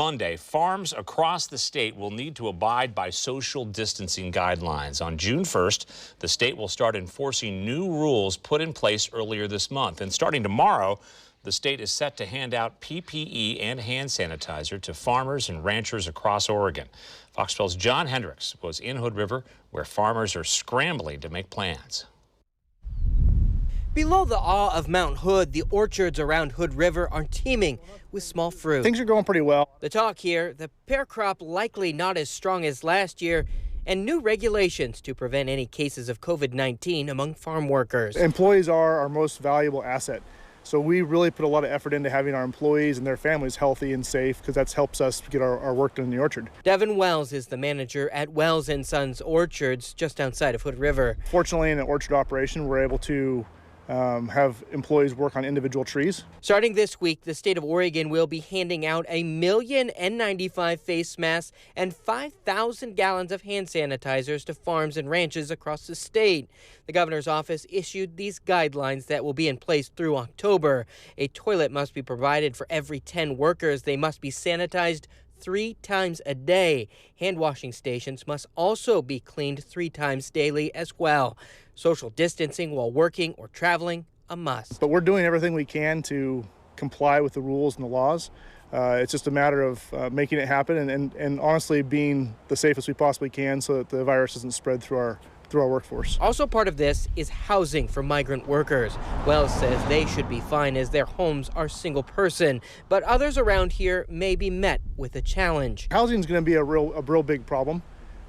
Monday, farms across the state will need to abide by social distancing guidelines. On June 1st, the state will start enforcing new rules put in place earlier this month. And starting tomorrow, the state is set to hand out PPE and hand sanitizer to farmers and ranchers across Oregon. Fox 12's John Hendricks was in Hood River, where farmers are scrambling to make plans. Below the awe of Mount Hood, the orchards around Hood River are teeming with small fruit. Things are going pretty well. The talk here, the pear crop likely not as strong as last year, and new regulations to prevent any cases of COVID-19 among farm workers. Employees are our most valuable asset. So we really put a lot of effort into having our employees and their families healthy and safe, because that helps us get our work done in the orchard. Devin Wells is the manager at Wells & Sons Orchards just outside of Hood River. Fortunately, in an orchard operation, we're able to have employees work on individual trees. Starting this week, the state of Oregon will be handing out 1 million N95 face masks and 5,000 gallons of hand sanitizers to farms and ranches across the state. The governor's office issued these guidelines that will be in place through October. A toilet must be provided for every 10 workers. They must be sanitized 3 times a day. Hand washing stations must also be cleaned 3 times daily as well. Social distancing while working or traveling, a must. But we're doing everything we can to comply with the rules and the laws. It's just a matter of making it happen and honestly being the safest we possibly can so that the virus doesn't spread through our workforce. Also part of this is housing for migrant workers. Wells says they should be fine as their homes are single person, but others around here may be met with a challenge. Housing is going to be a real big problem,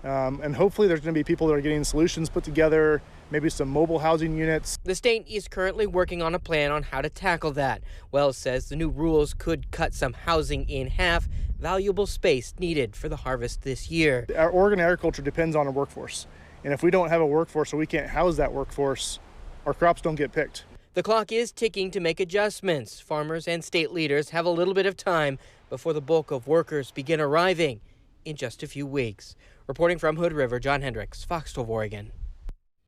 and hopefully there's going to be people that are getting solutions put together, maybe some mobile housing units. The state is currently working on a plan on how to tackle that. Wells says the new rules could cut some housing in half, valuable space needed for the harvest this year. Our Oregon agriculture depends on a workforce. And if we don't have a workforce or we can't house that workforce, our crops don't get picked. The clock is ticking to make adjustments. Farmers and state leaders have a little bit of time before the bulk of workers begin arriving in just a few weeks. Reporting from Hood River, John Hendricks, Fox 12 Oregon.